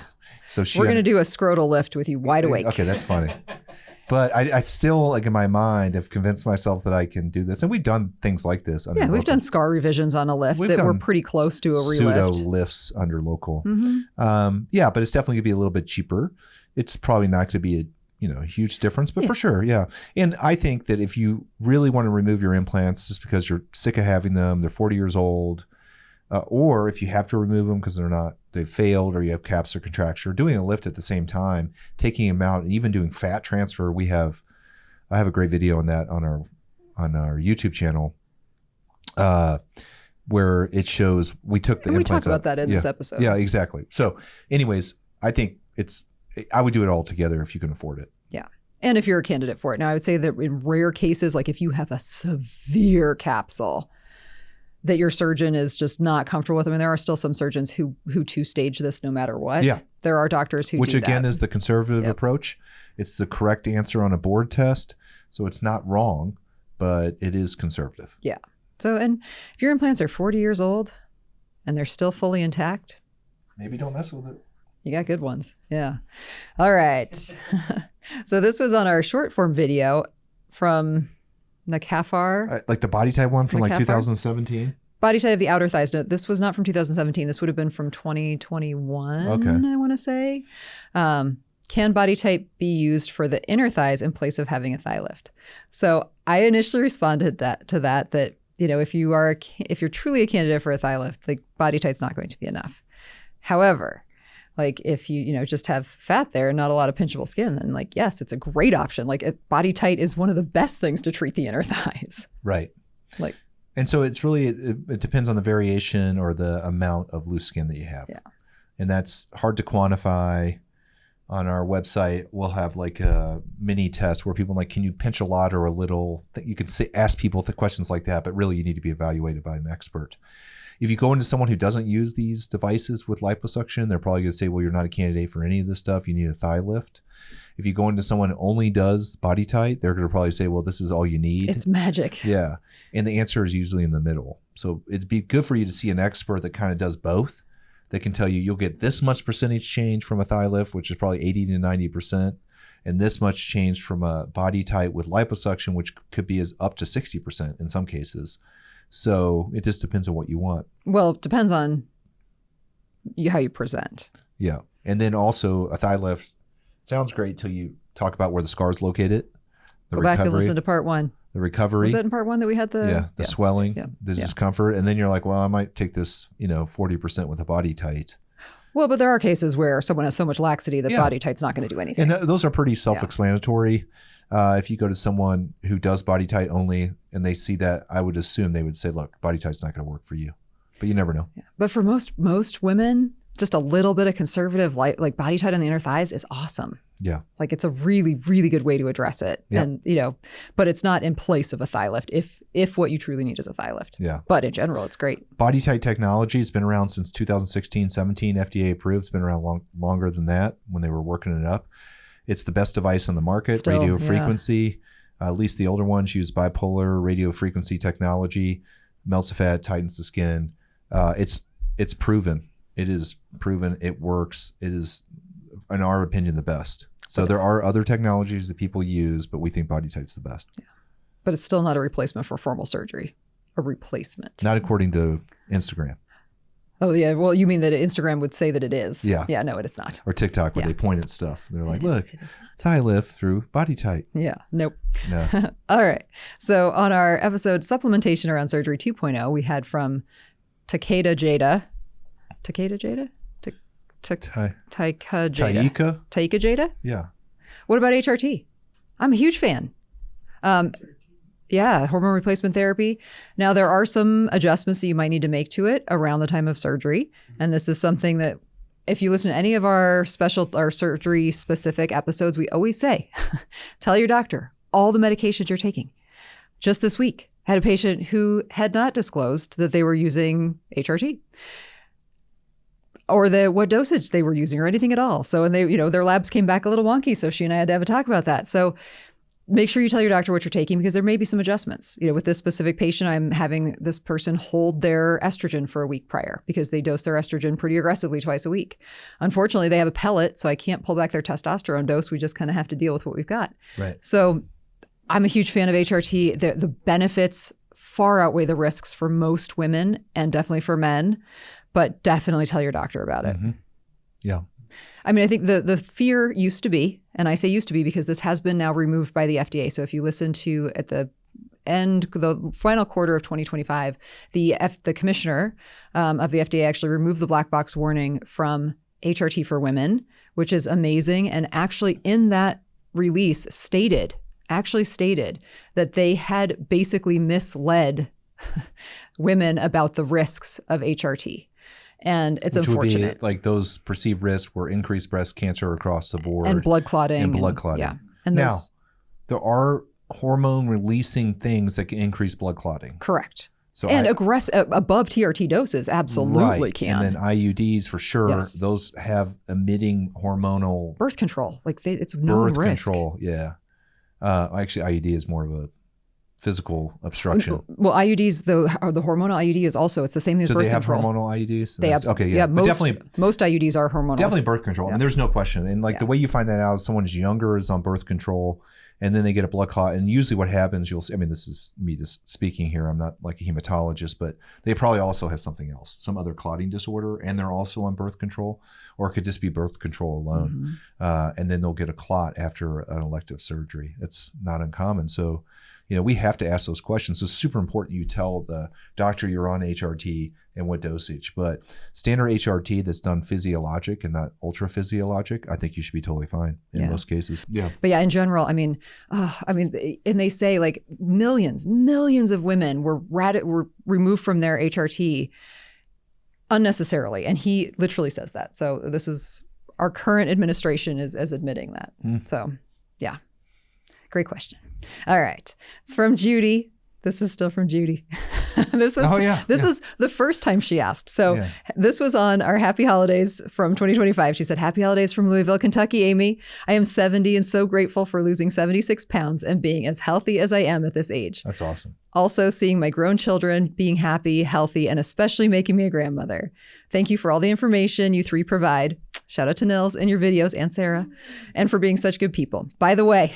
so we're going to do a scrotal lift with you wide awake. Okay, that's funny. But I still, like in my mind, have convinced myself that I can do this. And we've done things like this. Yeah, we've done scar revisions on a lift that were pretty close to a relift. Pseudo lifts under local. Mm-hmm. Yeah, but it's definitely going to be a little bit cheaper. It's probably not going to be a huge difference, but for sure, yeah. And I think that if you really want to remove your implants just because you're sick of having them, they're 40 years old, or if you have to remove them because they've failed or you have caps or contracture, doing a lift at the same time, taking them out, and even doing fat transfer. I have a great video on that on our YouTube channel, where it shows we took the implants out. We talked about that in this episode. Yeah, exactly. So, anyways, I think I would do it all together if you can afford it. Yeah. And if you're a candidate for it. Now, I would say that in rare cases, like if you have a severe capsule that your surgeon is just not comfortable with, I mean, there are still some surgeons who two-stage this no matter what. Yeah. There are doctors who Which do again that. Is the conservative approach. It's the correct answer on a board test. So it's not wrong, but it is conservative. Yeah. So, and if your implants are 40 years old and they're still fully intact, maybe don't mess with it. You got good ones. Yeah. All right. So this was on our short form video from Nakafar. Like the BodyTite one from like 2017? BodyTite of the outer thighs. No, this was not from 2017. This would have been from 2021, I want to say. Can BodyTite be used for the inner thighs in place of having a thigh lift? So I initially responded to that, if you're truly a candidate for a thigh lift, the BodyTite's not going to be enough. However, like if you just have fat there and not a lot of pinchable skin, then like, yes, it's a great option. Like BodyTite is one of the best things to treat the inner thighs. Right. Like, and so it's really, it depends on the variation or the amount of loose skin that you have. Yeah. And that's hard to quantify. On our website, we'll have like a mini test where people are like, can you pinch a lot or a little? You could ask people the questions like that, but really you need to be evaluated by an expert. If you go into someone who doesn't use these devices with liposuction, they're probably going to say, well, you're not a candidate for any of this stuff. You need a thigh lift. If you go into someone who only does BodyTite, they're going to probably say, well, this is all you need. It's magic. Yeah. And the answer is usually in the middle. So it'd be good for you to see an expert that kind of does both. They can tell you, you'll get this much percentage change from a thigh lift, which is probably 80 to 90%, and this much change from a BodyTite with liposuction, which could be as up to 60% in some cases. So it just depends on what you want. Well, it depends on how you present. Yeah. And then also a thigh lift sounds great till you talk about where the scar's located. Go back and listen to part 1. The recovery. Was that in part 1 that we had the swelling, the discomfort, and then you're like, well, I might take this, 40% with a BodyTite. Well, but there are cases where someone has so much laxity that BodyTite's not going to do anything. And those are pretty self-explanatory. If you go to someone who does BodyTite only and they see that, I would assume they would say, look, BodyTite's not going to work for you. But you never know. Yeah. But for most women, just a little bit of conservative like BodyTite on the inner thighs is awesome. Yeah. Like it's a really, really good way to address it. Yeah. And, but it's not in place of a thigh lift if what you truly need is a thigh lift. Yeah. But in general, it's great. BodyTite technology has been around since 2016, 17, FDA approved. It's been around longer than that when they were working it up. It's the best device on the market, still, radio frequency. At least the older ones use bipolar radio frequency technology, melts the fat, tightens the skin. It's proven. It is proven. It works. It is, in our opinion, the best. So there are other technologies that people use, but we think BodyTite's the best. Yeah. But it's still not a replacement for formal surgery. A replacement. Not according to Instagram. Oh, yeah. Well, you mean that Instagram would say that it is. Yeah. Yeah, no, it is not. Or TikTok where they point at stuff. They're like, look, thigh lift through BodyTite. Yeah. Nope. No. All right. So on our episode Supplementation Around Surgery 2.0, we had from Takeda Jada. Takeda Jada? Taika Jada? Yeah. What about HRT? I'm a huge fan. Hormone replacement therapy. Now, there are some adjustments that you might need to make to it around the time of surgery. And this is something that if you listen to any of our surgery specific episodes, we always say, tell your doctor all the medications you're taking. Just this week, I had a patient who had not disclosed that they were using HRT. Or what dosage they were using or anything at all. So, and they, their labs came back a little wonky. So she and I had to have a talk about that. So make sure you tell your doctor what you're taking because there may be some adjustments. With this specific patient, I'm having this person hold their estrogen for a week prior because they dose their estrogen pretty aggressively twice a week. Unfortunately, they have a pellet, so I can't pull back their testosterone dose. We just kind of have to deal with what we've got. Right. So I'm a huge fan of HRT. The benefits far outweigh the risks for most women and definitely for men. But definitely tell your doctor about it. Mm-hmm. Yeah. I mean, I think the fear used to be, and I say used to be because this has been now removed by the FDA. So if you listen to at the final quarter of 2025, the commissioner of the FDA actually removed the black box warning from HRT for women, which is amazing. And actually in that release stated that they had basically misled women about the risks of HRT. And it's which unfortunate. Would be like those perceived risks were increased breast cancer across the board. And blood clotting. Yeah. And now, there are hormone releasing things that can increase blood clotting. Correct. So above TRT doses absolutely can. And then IUDs for sure. Yes. Those have emitting hormonal. Birth control. It's no risk. Birth control, yeah. Actually, IUD is more of a physical obstruction. Well, IUDs, the hormonal IUD is also, it's the same thing as birth control. Do they have hormonal IUDs? They have, okay, yeah. Most IUDs are hormonal. Definitely birth control. Yeah. I mean, there's no question. And the way you find that out is someone who's younger is on birth control and then they get a blood clot. And usually what happens, you'll see, I mean, this is me just speaking here. I'm not like a hematologist, but they probably also have something else, some other clotting disorder, and they're also on birth control, or it could just be birth control alone. Mm-hmm. And then they'll get a clot after an elective surgery. It's not uncommon. So, we have to ask those questions. It's super important you tell the doctor you're on HRT and what dosage. But standard HRT that's done physiologic and not ultra physiologic, I think you should be totally fine in most cases. Yeah. But in general, and they say like millions of women were removed from their HRT unnecessarily. And he literally says that. So this is our current administration is admitting that. So yeah. Great question. All right. It's from Judy. This is still from Judy. This is the first time she asked. So this was on our Happy Holidays from 2025. She said, "Happy Holidays from Louisville, Kentucky, Amy. I am 70 and so grateful for losing 76 pounds and being as healthy as I am at this age. That's awesome. Also seeing my grown children being happy, healthy, and especially making me a grandmother. Thank you for all the information you three provide. Shout out to Nils and your videos and Sarah, and for being such good people. By the way,"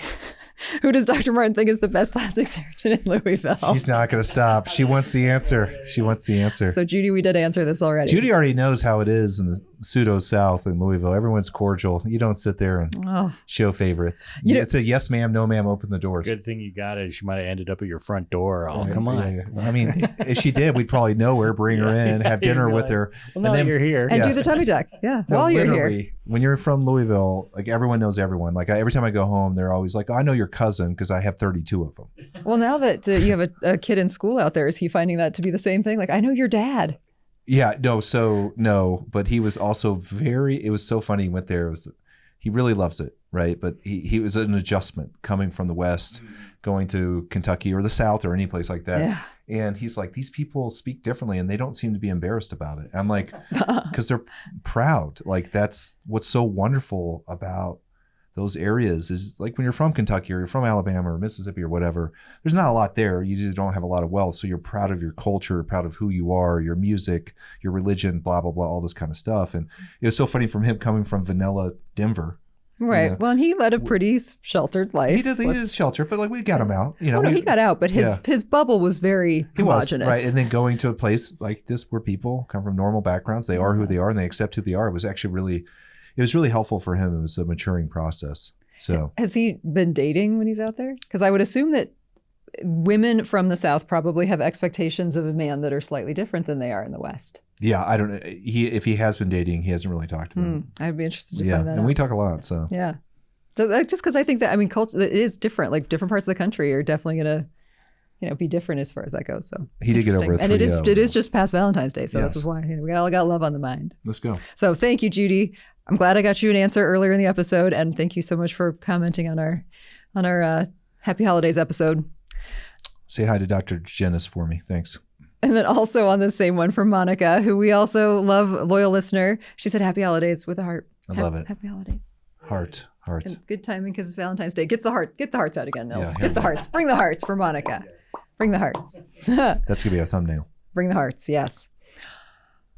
Who does Dr. Martin think is the best plastic surgeon in Louisville? She's not going to stop. She wants the answer. She wants the answer. So Judy, we did answer this already. Judy already knows how it is in the pseudo South in Louisville. Everyone's cordial. You don't sit there and show favorites. It's a yes, ma'am, no, ma'am. Open the doors. Good thing you got it. She might have ended up at your front door. Oh, come on. Yeah. I mean, if she did, we'd probably know her, bring her in, have dinner with her. Well, now you're here. And do the tummy tuck. Yeah. No, while you're here. When you're from Louisville, like everyone knows everyone. Like every time I go home, they're always like, oh, I know your cousin because I have 32 of them. Well, now that you have a kid in school out there, is he finding that to be the same thing? Like, I know your dad. Yeah, no, but he was also it was so funny. He went there. He really loves it, right? But he was an adjustment coming from the West, going to Kentucky or the South or any place like that. Yeah. And he's like, these people speak differently and they don't seem to be embarrassed about it. I'm like, because they're proud. Like that's what's so wonderful about those areas is like when you're from Kentucky or you're from Alabama or Mississippi or whatever, there's not a lot there. You just don't have a lot of wealth. So you're proud of your culture, proud of who you are, your music, your religion, blah, blah, blah, all this kind of stuff. And it was so funny from him coming from vanilla Denver. Right. You know, well, and he led a pretty sheltered life. He did shelter, but like we got him out. You know, he got out, but his bubble was very homogenous. Right. And then going to a place like this where people come from normal backgrounds, they are who they are and they accept who they are. It was actually really helpful for him. It was a maturing process. So has he been dating when he's out there? Because I would assume that women from the South probably have expectations of a man that are slightly different than they are in the West. Yeah, I don't know. If he has been dating, he hasn't really talked to him. I'd be interested to find that out. And we talk a lot. So yeah, just because I think that culture it is different. Like different parts of the country are definitely gonna, be different as far as that goes. So he did get over it, and it is just past Valentine's Day, so this is why we all got love on the mind. Let's go. So thank you, Judy. I'm glad I got you an answer earlier in the episode, and thank you so much for commenting on our Happy Holidays episode. Say hi to Dr. Jennis for me. Thanks. And then also on the same one from Monica, who we also love, loyal listener. She said Happy Holidays with a heart. I love it. Happy Holidays. Heart. And good timing because it's Valentine's Day. Get the hearts out again, Nils. Yeah, Get the hearts. Bring the hearts for Monica. Bring the hearts. That's going to be our thumbnail. Bring the hearts, yes.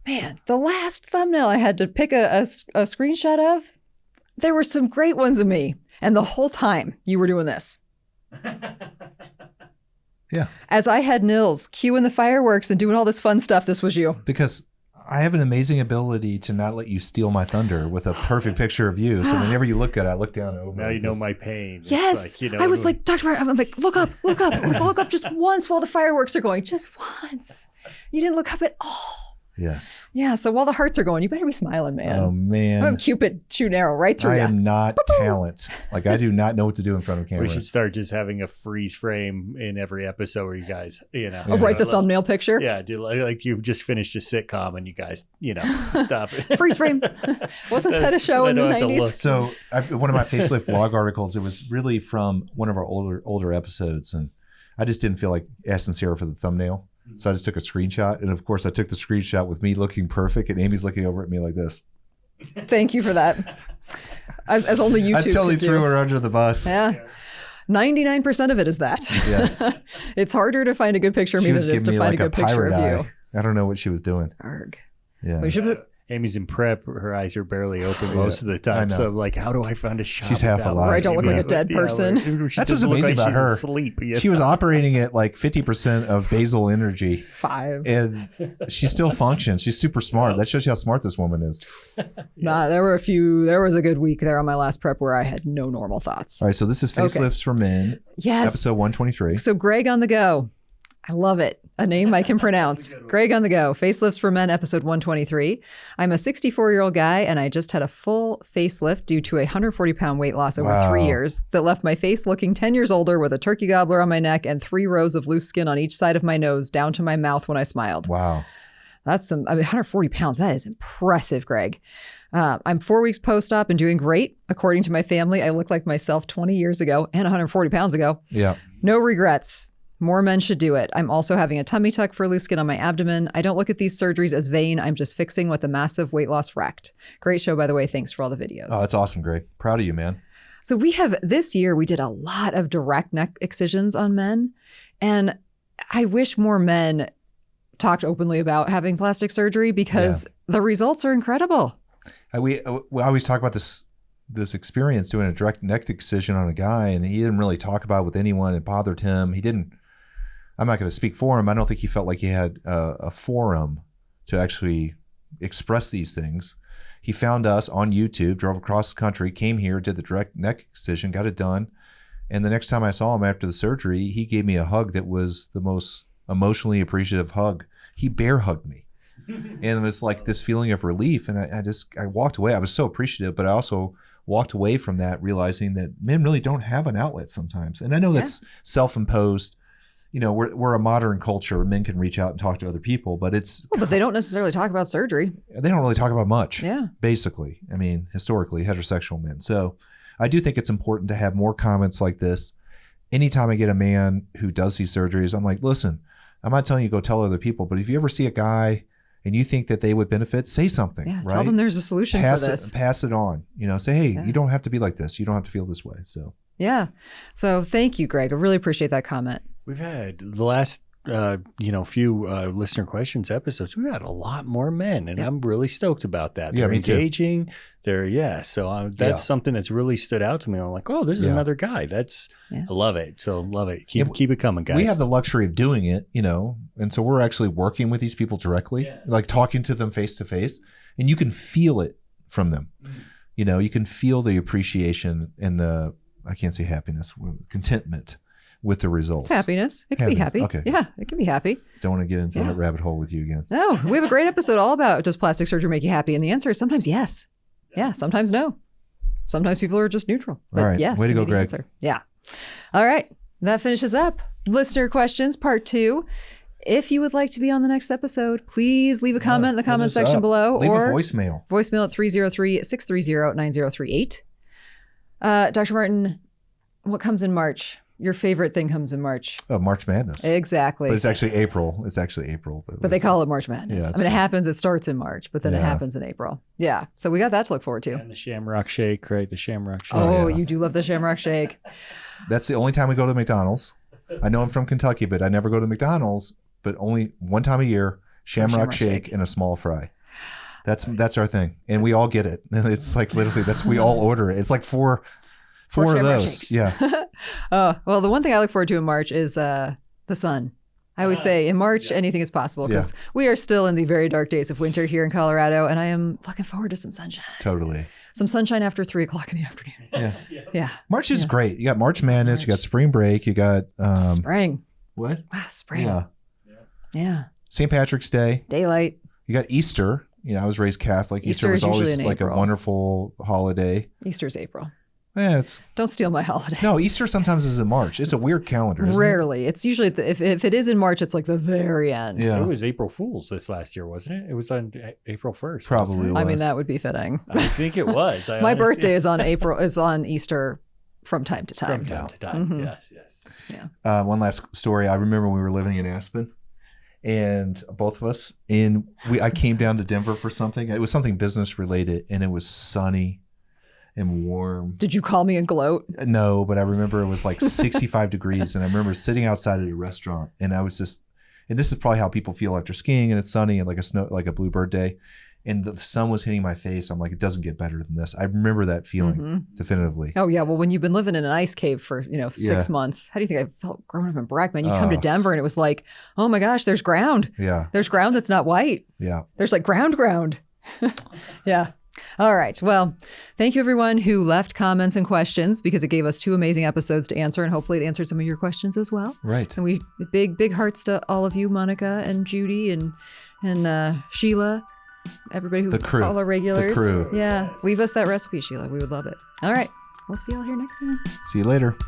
Man, the last thumbnail I had to pick a screenshot of, there were some great ones of me. And the whole time you were doing this. Yeah. As I had Nils cueing the fireworks and doing all this fun stuff, this was you. Because I have an amazing ability to not let you steal my thunder with a perfect picture of you. So whenever you look at it, I look down over. Now you know my pain. Yes. Like, I was like, Dr. Martin, I'm like, look up, look up just once while the fireworks are going. Just once. You didn't look up at all. Yes. Yeah. So while the hearts are going, you better be smiling, man. Oh, man. I'm Cupid shoot an arrow right through you. I am not talent. Like, I do not know what to do in front of camera. We should start just having a freeze frame in every episode where you guys, write the thumbnail picture. Yeah. Do like you just finished a sitcom and you guys, stop it. Freeze frame. Wasn't that a show in the 90s? So one of my facelift vlog articles, it was really from one of our older episodes. And I just didn't feel like asking Sarah for the thumbnail. So I just took a screenshot. And of course, I took the screenshot with me looking perfect. And Amy's looking over at me like this. Thank you for that. As only YouTube I totally could threw do. her under the bus. Yeah. 99% of it is that. Yes. It's harder to find a good picture of me than it is to find a good picture of you. I don't know what she was doing. Arg. Yeah. We should put... Amy's in prep. Her eyes are barely open most of the time. So I'm like, how do I find a shot? She's half alive. Where I don't look like a dead person. That's what's amazing about her. Asleep, she was operating at like 50% of basal energy. 5. And she still functions. She's super smart. That shows you how smart this woman is. Nah, there was a good week there on my last prep where I had no normal thoughts. All right. So this is Facelifts for Men. Yes. Episode 123. So Greg on the Go. I love it. A name I can pronounce. Greg on the Go. Facelifts for Men, episode 123. I'm a 64-year-old guy, and I just had a full facelift due to a 140-pound weight loss over 3 years that left my face looking 10 years older with a turkey gobbler on my neck and 3 rows of loose skin on each side of my nose down to my mouth when I smiled. Wow. That's 140 pounds. That is impressive, Greg. I'm 4 weeks post-op and doing great. According to my family, I look like myself 20 years ago and 140 pounds ago. Yeah. No regrets. More men should do it. I'm also having a tummy tuck for loose skin on my abdomen. I don't look at these surgeries as vain. I'm just fixing what the massive weight loss wrecked. Great show, by the way. Thanks for all the videos. Oh, that's awesome, Greg. Proud of you, man. So this year, we did a lot of direct neck excisions on men. And I wish more men talked openly about having plastic surgery because the results are incredible. We always talk about this this experience doing a direct neck excision on a guy, and he didn't really talk about it with anyone. It bothered him. I'm not going to speak for him. I don't think he felt like he had a forum to actually express these things. He found us on YouTube, drove across the country, came here, did the direct neck excision, got it done. And the next time I saw him after the surgery, he gave me a hug that was the most emotionally appreciative hug. He bear hugged me. And it was like this feeling of relief. And I walked away. I was so appreciative, but I also walked away from that realizing that men really don't have an outlet sometimes. And I know that's self-imposed. You know, we're a modern culture. Men can reach out and talk to other people, but but they don't necessarily talk about surgery. They don't really talk about much. Yeah. Basically. I mean, historically, heterosexual men. So I do think it's important to have more comments like this. Anytime I get a man who does these surgeries, I'm like, listen, I'm not telling you to go tell other people, but if you ever see a guy and you think that they would benefit, say something. Yeah, right? Tell them there's a solution for this. Pass it on. You know, say, hey, you don't have to be like this. You don't have to feel this way. So yeah. So thank you, Greg. I really appreciate that comment. We've had the last, few listener questions episodes. We've had a lot more men, and I'm really stoked about that. They're engaging. So that's something that's really stood out to me. I'm like, oh, this is another guy. I love it. So love it. Keep it coming, guys. We have the luxury of doing it, and so we're actually working with these people directly, like talking to them face to face, and you can feel it from them. You can feel the appreciation and I can't say happiness, contentment with the results. It's happiness. It can be happy. Okay. Yeah, it can be happy. Don't want to get into that rabbit hole with you again. No, we have a great episode all about, does plastic surgery make you happy? And the answer is sometimes yes. Yeah, sometimes no. Sometimes people are just neutral. But all right. Yes. Way to go, Greg. Answer. Yeah. All right. That finishes up Listener Questions Part 2. If you would like to be on the next episode, please leave a comment in the comment section below. Leave a voicemail. Voicemail at 303-630-9038. Dr. Martin, what comes in March? Your favorite thing comes in March. Oh, March Madness. Exactly. But it's actually April. But they call it March Madness. Yeah, it happens, it starts in March, but then it happens in April. Yeah. So we got that to look forward to. And the Shamrock Shake, right? The Shamrock Shake. Oh, you do love the Shamrock Shake. That's the only time we go to McDonald's. I know I'm from Kentucky, but I never go to McDonald's, but only one time a year, Shamrock Shake and a small fry. That's our thing. And we all get it. It's like literally, we all order it. It's like four of those. Shakes. Yeah. Well, the one thing I look forward to in March is the sun. I always say in March, anything is possible because we are still in the very dark days of winter here in Colorado, and I am looking forward to some sunshine. Totally. Some sunshine after 3:00 in the afternoon. Yeah. March is great. You got March Madness, you got spring break, you got spring. What? Spring. Yeah. St. Patrick's Day. Daylight. You got Easter. I was raised Catholic. Easter was always like a wonderful holiday. Easter's April. Yeah, don't steal my holiday. No, Easter sometimes is in March. It's a weird calendar. Rarely. It's usually if it is in March, it's like the very end. Yeah. It was April Fool's this last year, wasn't it? It was on April 1st. Probably was. I mean, that would be fitting. I think it was. My birthday is on Easter from time to time. From time to time. Mm-hmm. Yes. Yeah. One last story. I remember when we were living in Aspen, and both of us, I came down to Denver for something. It was something business related, and it was sunny and warm. Did you call me and gloat? No, but I remember it was like 65 degrees, and I remember sitting outside at a restaurant, and I was just, and this is probably how people feel after skiing and it's sunny and like a bluebird day, and the sun was hitting my face. I'm like, it doesn't get better than this. I remember that feeling definitively. Oh yeah, well, when you've been living in an ice cave for 6 months, how do you think I felt growing up in Brackman? You come to Denver and it was like, oh my gosh, there's ground. Yeah, there's ground that's not white. Yeah, there's like ground. Yeah. All right. Well, thank you everyone who left comments and questions because it gave us 2 amazing episodes to answer, and hopefully it answered some of your questions as well. Right. And big hearts to all of you, Monica and Judy and Sheila, everybody who all our regulars. The crew. Yeah. Leave us that recipe, Sheila. We would love it. All right. We'll see y'all here next time. See you later.